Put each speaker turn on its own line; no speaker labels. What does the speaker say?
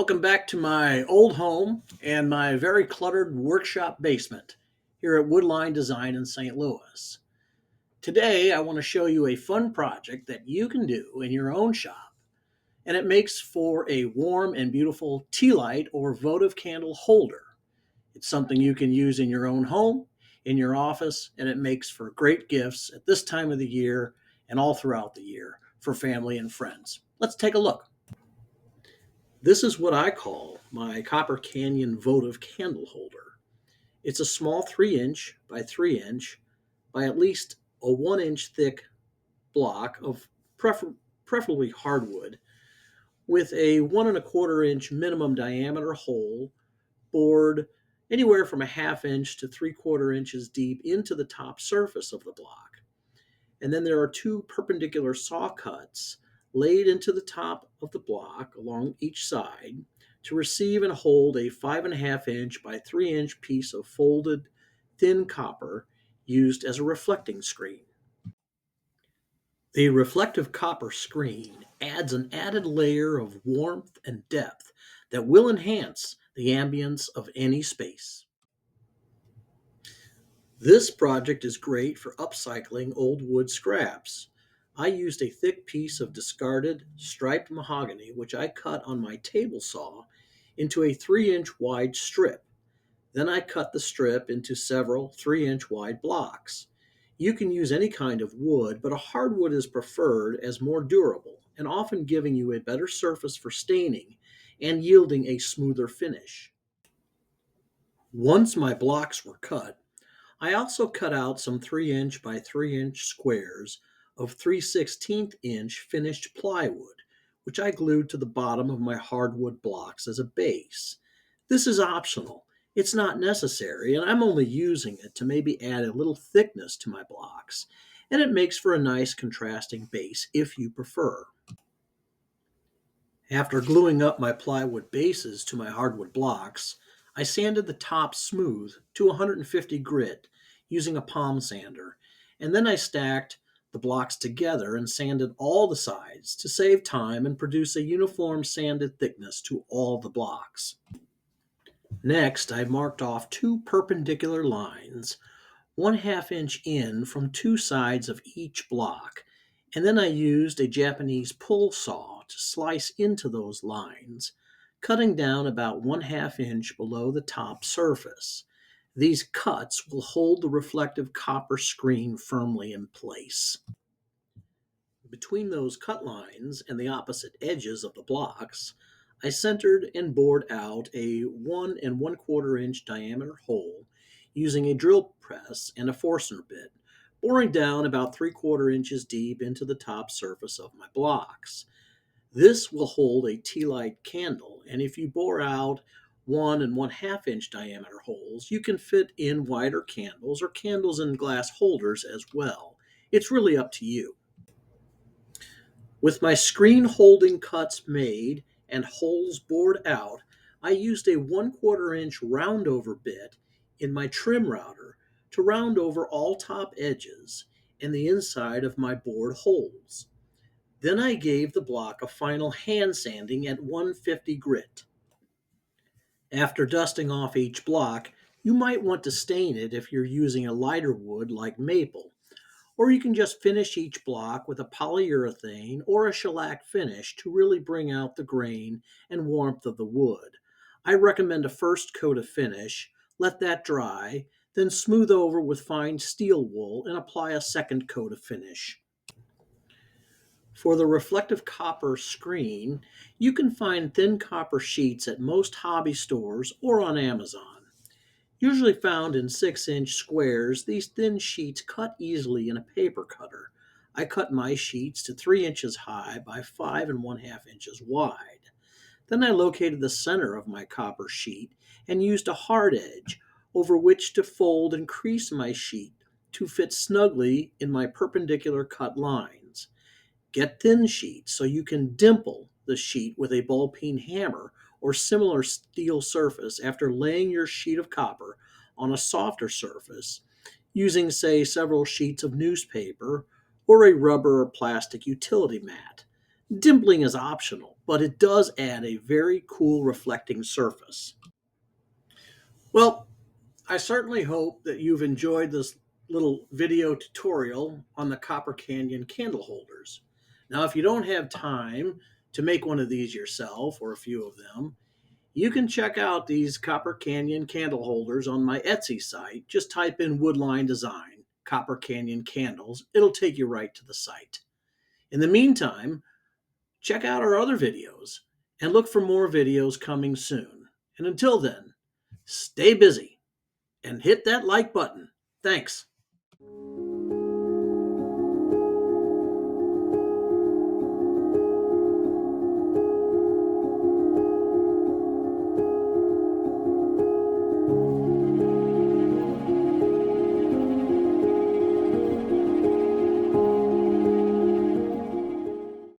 Welcome back to my old home and my very cluttered workshop basement here at Woodline Design in St. Louis. Today, I want to show you a fun project that you can do in your own shop, and it makes for a warm and beautiful tea light or votive candle holder. It's something you can use in your own home, in your office, and it makes for great gifts at this time of the year and all throughout the year for family and friends. Let's take a look. This is what I call my Copper Canyon votive candle holder. It's a small 3-inch by 3-inch by at least a 1-inch thick block of preferably hardwood with a 1 1/4 inch minimum diameter hole bored anywhere from a 1/2 inch to 3/4 inches deep into the top surface of the block. And then there are two perpendicular saw cuts laid into the top of the block along each side to receive and hold a 5 1/2 inch by 3-inch piece of folded thin copper used as a reflecting screen. The reflective copper screen adds an added layer of warmth and depth that will enhance the ambience of any space. This project is great for upcycling old wood scraps. I used a thick piece of discarded striped mahogany, which I cut on my table saw, into a 3-inch wide strip. Then I cut the strip into several 3-inch wide blocks. You can use any kind of wood, but a hardwood is preferred as more durable and often giving you a better surface for staining and yielding a smoother finish. Once my blocks were cut, I also cut out some 3-inch by 3-inch squares of 3/16-inch finished plywood, which I glued to the bottom of my hardwood blocks as a base. This is optional. It's not necessary, and I'm only using it to maybe add a little thickness to my blocks, and it makes for a nice contrasting base if you prefer. After gluing up my plywood bases to my hardwood blocks, I sanded the top smooth to 150 grit using a palm sander, and then I stacked the blocks together and sanded all the sides to save time and produce a uniform sanded thickness to all the blocks. Next, I marked off two perpendicular lines, 1/2 inch in from two sides of each block, and then I used a Japanese pull saw to slice into those lines, cutting down about 1/2 inch below the top surface. These cuts will hold the reflective copper screen firmly in place. Between those cut lines and the opposite edges of the blocks, I centered and bored out a 1 1/4 inch diameter hole using a drill press and a Forstner bit, boring down about 3/4 inches deep into the top surface of my blocks. This will hold a tea light candle, and if you bore out 1 1/2 inch diameter holes, you can fit in wider candles or candles in glass holders as well. It's really up to you. With my screen holding cuts made and holes bored out, I used a 1/4 inch roundover bit in my trim router to round over all top edges and the inside of my bored holes. Then I gave the block a final hand sanding at 150 grit. After dusting off each block, you might want to stain it if you're using a lighter wood like maple, or you can just finish each block with a polyurethane or a shellac finish to really bring out the grain and warmth of the wood. I recommend a first coat of finish, let that dry, then smooth over with fine steel wool and apply a second coat of finish. For the reflective copper screen, you can find thin copper sheets at most hobby stores or on Amazon. Usually found in 6-inch squares, these thin sheets cut easily in a paper cutter. I cut my sheets to 3 inches high by 5 1/2 inches wide. Then I located the center of my copper sheet and used a hard edge over which to fold and crease my sheet to fit snugly in my perpendicular cut lines. Get thin sheets so you can dimple the sheet with a ball peen hammer or similar steel surface after laying your sheet of copper on a softer surface using, say, several sheets of newspaper or a rubber or plastic utility mat. Dimpling is optional, but it does add a very cool reflecting surface. Well, I certainly hope that you've enjoyed this little video tutorial on the Copper Canyon candle holders. Now, if you don't have time to make one of these yourself or a few of them, you can check out these Copper Canyon candle holders on my Etsy site. Just type in Woodline Design, Copper Canyon candles. It'll take you right to the site. In the meantime, check out our other videos and look for more videos coming soon. And until then, stay busy and hit that like button. Thanks.